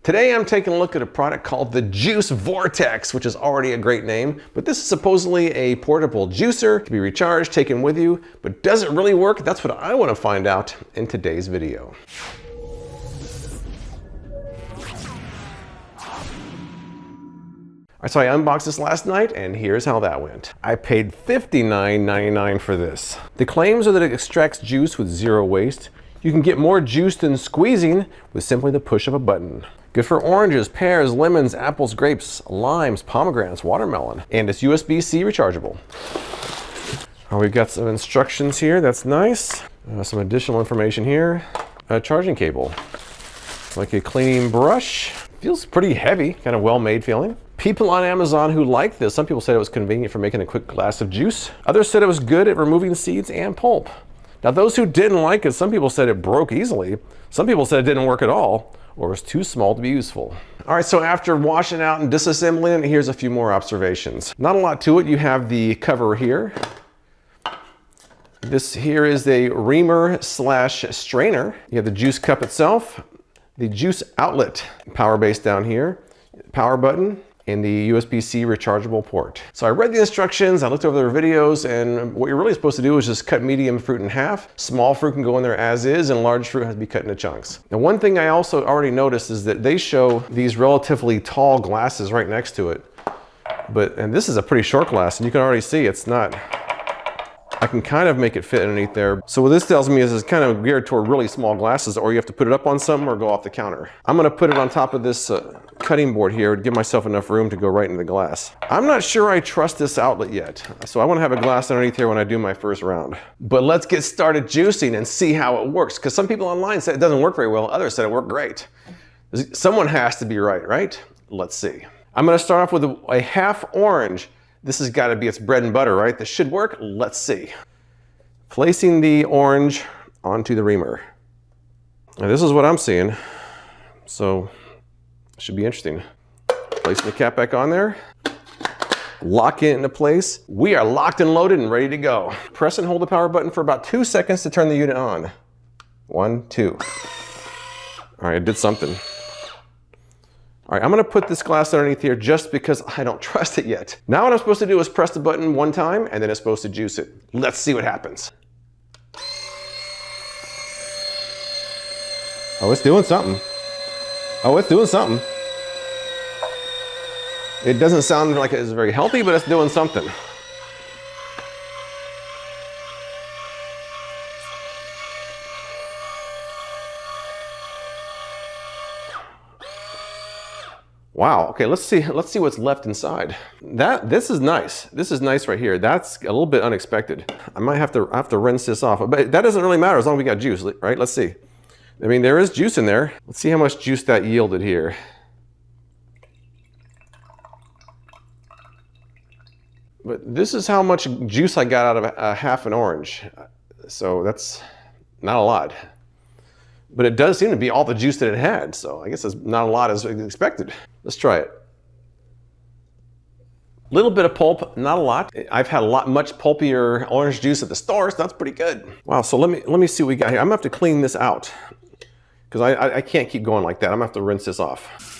Today I'm taking a look at a product called the Juice VORTEX, which is already a great name, but this is supposedly a portable juicer, can be recharged, taken with you, but does it really work? That's what I want to find out in today's video. So I unboxed this last night, and here's how that went. I paid $59.99 for this. The claims are that it extracts juice with zero waste. You can get more juice than squeezing with simply the push of a button. Good for oranges, pears, lemons, apples, grapes, limes, pomegranates, watermelon, and it's USB-C rechargeable. We've got some instructions here, that's nice. Some additional information here. A charging cable, like a cleaning brush. Feels pretty heavy, kind of well-made feeling. People on Amazon who like this, some people said it was convenient for making a quick glass of juice. Others said it was good at removing seeds and pulp. Now those who didn't like it, some people said it broke easily. Some people said it didn't work at all, or was too small to be useful. All right, so after washing out and disassembling it, here's a few more observations. Not a lot to it. You have the cover here. This here is a reamer slash strainer. You have the juice cup itself, the juice outlet power base down here, power button, and the USB-C rechargeable port. So I read the instructions, I looked over their videos, and what you're really supposed to do is just cut medium fruit in half. Small fruit can go in there as is, and large fruit has to be cut into chunks. Now one thing I also already noticed is that they show these relatively tall glasses right next to it. And this is a pretty short glass, and you can already see it's not, I can kind of make it fit underneath there. So what this tells me is it's kind of geared toward really small glasses, or you have to put it up on something or go off the counter. I'm gonna put it on top of this cutting board here to give myself enough room to go right into the glass. I'm not sure I trust this outlet yet, so I wanna have a glass underneath here when I do my first round. But let's get started juicing and see how it works, because some people online said it doesn't work very well, others said it worked great. Someone has to be right? Let's see. I'm gonna start off with a half orange. This has got to be its bread and butter, right? This should work. Let's see. Placing the orange onto the reamer. Now this is what I'm seeing. So it should be interesting. Placing the cap back on there. Lock it into place. We are locked and loaded and ready to go. Press and hold the power button for about 2 seconds to turn the unit on. 1, 2. All right, it did something. All right, I'm gonna put this glass underneath here just because I don't trust it yet. Now what I'm supposed to do is press the button one time and then it's supposed to juice it. Let's see what happens. Oh, it's doing something. Oh, it's doing something. It doesn't sound like it's very healthy, but it's doing something. Wow, okay, let's see what's left inside. This is nice. This is nice right here. That's a little bit unexpected. I might have to rinse this off, but that doesn't really matter as long as we got juice, right? Let's see. I mean, there is juice in there. Let's see how much juice that yielded here. But this is how much juice I got out of half an orange. So that's not a lot. But it does seem to be all the juice that it had, so I guess it's not a lot as expected. Let's try it. Little bit of pulp, not a lot. I've had much pulpier orange juice at the store, so that's pretty good. Wow, so let me see what we got here. I'm gonna have to clean this out because I can't keep going like that. I'm gonna have to rinse this off.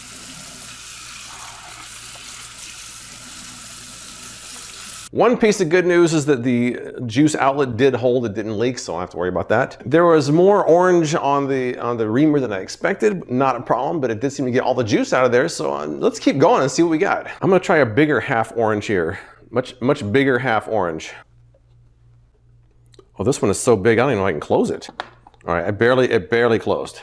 One piece of good news is that the juice outlet did hold, it didn't leak, so I don't have to worry about that. There was more orange on the reamer than I expected, not a problem, but it did seem to get all the juice out of there, so let's keep going and see what we got. I'm gonna try a bigger half orange here, much bigger half orange. Oh, this one is so big, I don't even know if I can close it. All right, it barely closed.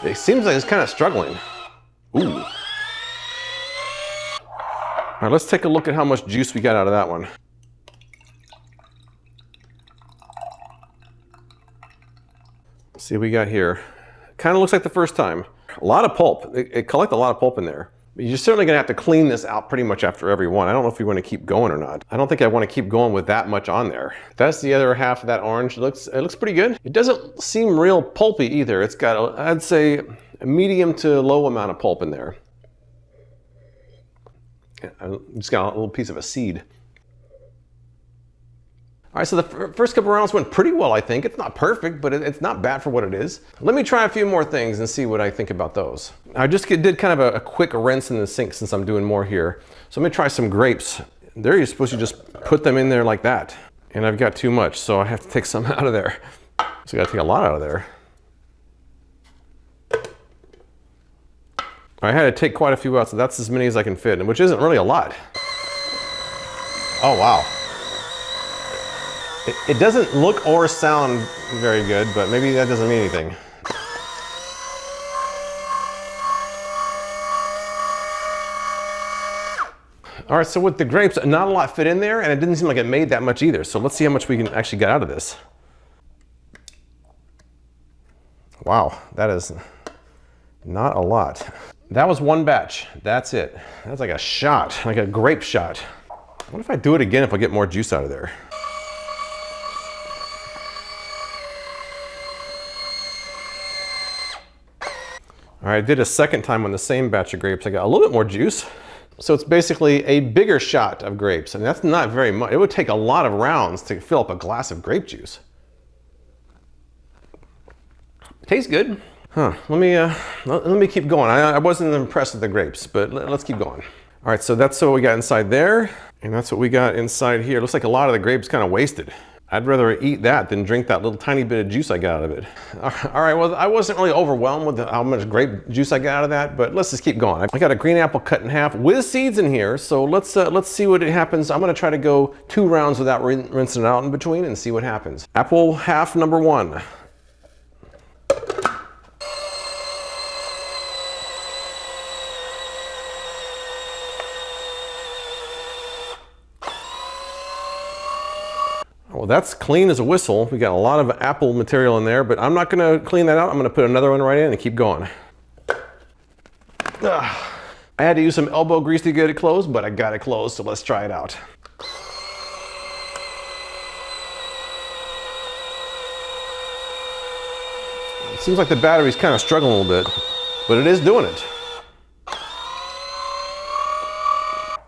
It seems like it's kind of struggling. Ooh. All right, let's take a look at how much juice we got out of that one. Let's see what we got here. Kind of looks like the first time. A lot of pulp. It collected a lot of pulp in there. But you're certainly gonna have to clean this out pretty much after every one. I don't know if you want to keep going or not. I don't think I want to keep going with that much on there. That's the other half of that orange. It looks pretty good. It doesn't seem real pulpy either. It's got, I'd say, a medium to low amount of pulp in there. I just got a little piece of a seed. All right, so the first couple rounds went pretty well, I think. It's not perfect, but it's not bad for what it is. Let me try a few more things and see what I think about those. I just did kind of a quick rinse in the sink since I'm doing more here. So let me try some grapes. There you're supposed to just put them in there like that. And I've got too much, so I have to take some out of there. So I gotta take a lot out of there. I had to take quite a few out, so that's as many as I can fit, which isn't really a lot. Oh, wow. It doesn't look or sound very good, but maybe that doesn't mean anything. All right, so with the grapes, not a lot fit in there, and it didn't seem like it made that much either. So let's see how much we can actually get out of this. Wow, that is not a lot. That was one batch, that's it. That's like a shot, like a grape shot. What if I do it again if I get more juice out of there? All right, I did a second time on the same batch of grapes. I got a little bit more juice. So it's basically a bigger shot of grapes, and that's not very much. It would take a lot of rounds to fill up a glass of grape juice. Tastes good. Huh, let me keep going. I wasn't impressed with the grapes, but let's keep going. All right, so that's what we got inside there, and that's what we got inside here. It looks like a lot of the grapes kind of wasted. I'd rather eat that than drink that little tiny bit of juice I got out of it. All right, well, I wasn't really overwhelmed with how much grape juice I got out of that, but let's just keep going. I got a green apple cut in half with seeds in here, so let's see what happens. I'm gonna try to go 2 rounds without rinsing it out in between and see what happens. Apple half number 1. Well, that's clean as a whistle. We got a lot of apple material in there, but I'm not gonna clean that out. I'm gonna put another one right in and keep going. I had to use some elbow grease to get it closed, but I got it closed, so let's try it out. It seems like the battery's kind of struggling a little bit, but it is doing it. All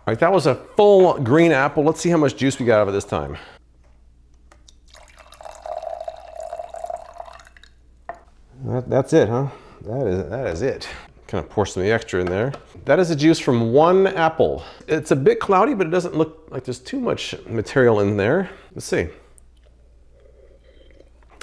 right, that was a full green apple. Let's see how much juice we got out of it this time. That's it, huh? That is it. Kind of pour some of the extra in there. That is the juice from 1 apple. It's a bit cloudy, but it doesn't look like there's too much material in there. Let's see.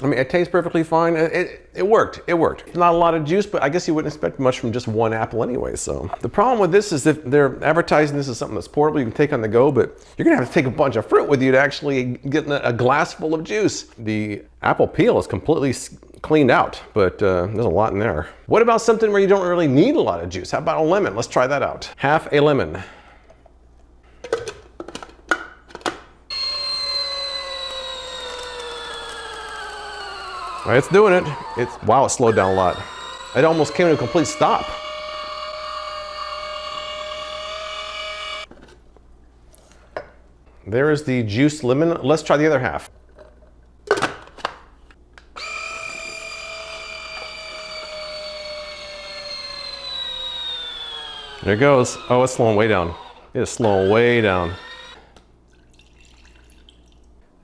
I mean, it tastes perfectly fine. It worked. Not a lot of juice, but I guess you wouldn't expect much from just 1 apple anyway. So the problem with this is that they're advertising this as something that's portable, you can take on the go, but you're gonna have to take a bunch of fruit with you to actually get a glass full of juice. The apple peel is completely cleaned out, but there's a lot in there. What about something where you don't really need a lot of juice? How about a lemon? Let's try that out. Half a lemon. All right, it's doing it. Wow, it slowed down a lot. It almost came to a complete stop. There is the juiced lemon. Let's try the other half. There it goes. Oh, it's slowing way down. It is slowing way down.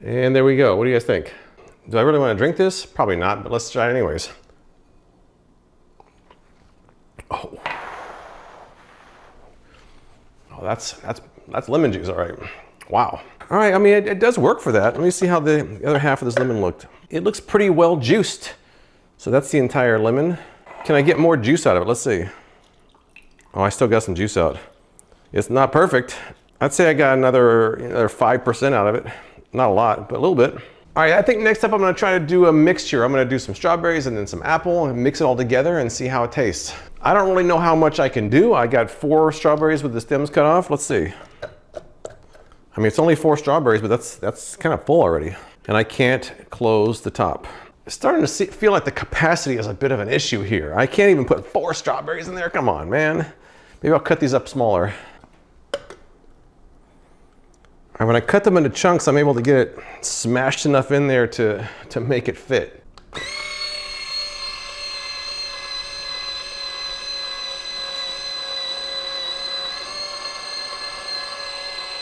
And there we go. What do you guys think? Do I really want to drink this? Probably not, but let's try it anyways. Oh, that's lemon juice, all right. Wow. All right, I mean, it does work for that. Let me see how the other half of this lemon looked. It looks pretty well juiced. So that's the entire lemon. Can I get more juice out of it? Let's see. Oh, I still got some juice out. It's not perfect. I'd say I got another 5% out of it. Not a lot, but a little bit. All right, I think next up I'm gonna try to do a mixture. I'm gonna do some strawberries and then some apple and mix it all together and see how it tastes. I don't really know how much I can do. I got 4 strawberries with the stems cut off. Let's see. I mean, it's only 4 strawberries, but that's kind of full already. And I can't close the top. It's starting to feel like the capacity is a bit of an issue here. I can't even put 4 strawberries in there. Come on, man. Maybe I'll cut these up smaller. And when I cut them into chunks, I'm able to get it smashed enough in there to make it fit.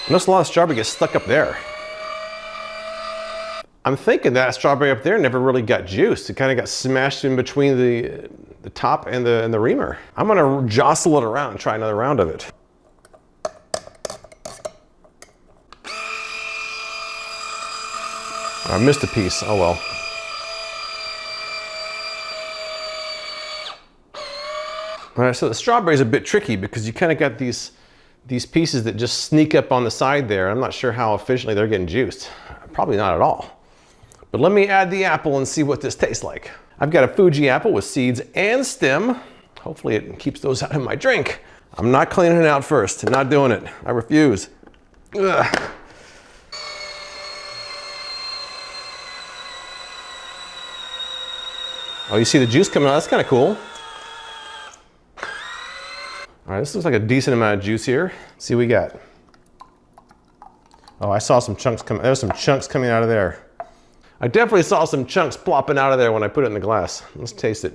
Notice a lot of strawberry gets stuck up there. I'm thinking that strawberry up there never really got juiced. It kind of got smashed in between the top and the reamer. I'm gonna jostle it around and try another round of it. I missed a piece, oh well. All right, so the strawberry is a bit tricky because you kind of got these pieces that just sneak up on the side there. I'm not sure how efficiently they're getting juiced. Probably not at all. But let me add the apple and see what this tastes like. I've got a Fuji apple with seeds and stem. Hopefully it keeps those out of my drink. I'm not cleaning it out first. I'm not doing it. I refuse. Ugh. Oh, you see the juice coming out? That's kind of cool. All right, this looks like a decent amount of juice here. Let's see what we got. Oh, I saw some chunks coming. There's some chunks coming out of there. I definitely saw some chunks plopping out of there when I put it in the glass. Let's taste it.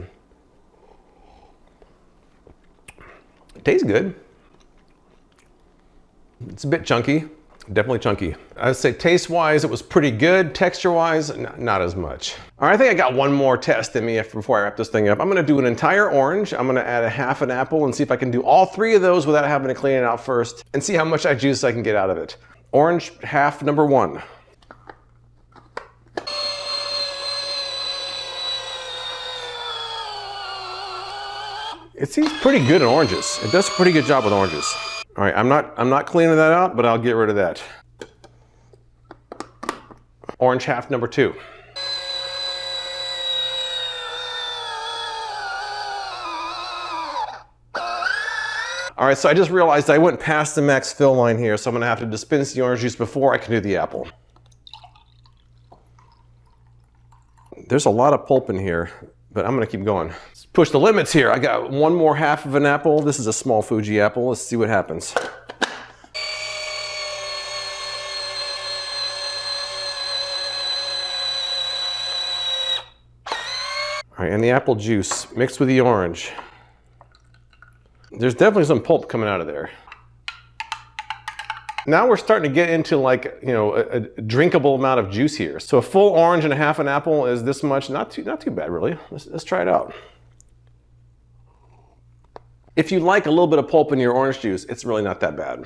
It tastes good. It's a bit chunky. Definitely chunky. I'd say taste-wise, it was pretty good. Texture-wise, not as much. All right, I think I got one more test in me before I wrap this thing up. I'm gonna do an entire orange. I'm gonna add a half an apple and see if I can do all three of those without having to clean it out first and see how much juice I can get out of it. Orange, half number one. It seems pretty good in oranges. It does a pretty good job with oranges. All right, I'm not cleaning that out, but I'll get rid of that. Orange half number two. All right, so I just realized I went past the max fill line here, so I'm gonna have to dispense the orange juice before I can do the apple. There's a lot of pulp in here, but I'm gonna keep going. Let's push the limits here. I got one more half of an apple. This is a small Fuji apple. Let's see what happens. All right, and the apple juice mixed with the orange. There's definitely some pulp coming out of there. Now we're starting to get into like, you know, a drinkable amount of juice here. So a full orange and a half an apple is this much. Not too bad, really. Let's try it out. If you like a little bit of pulp in your orange juice, it's really not that bad.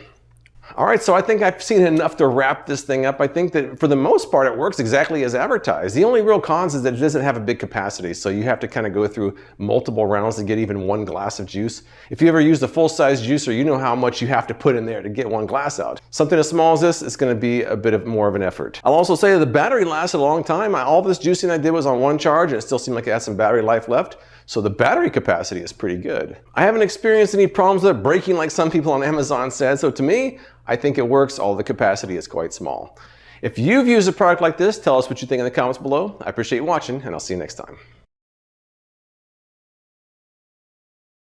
All right, so I think I've seen enough to wrap this thing up. I think that for the most part, it works exactly as advertised. The only real cons is that it doesn't have a big capacity, so you have to kind of go through multiple rounds to get even one glass of juice. If you ever use a full-size juicer, you know how much you have to put in there to get one glass out. Something as small as this is going to be a bit more of an effort. I'll also say that the battery lasted a long time. All this juicing I did was on one charge, and it still seemed like it had some battery life left. So the battery capacity is pretty good. I haven't experienced any problems with it breaking like some people on Amazon said. So to me, I think it works, although the capacity is quite small. If you've used a product like this, tell us what you think in the comments below. I appreciate you watching, and I'll see you next time.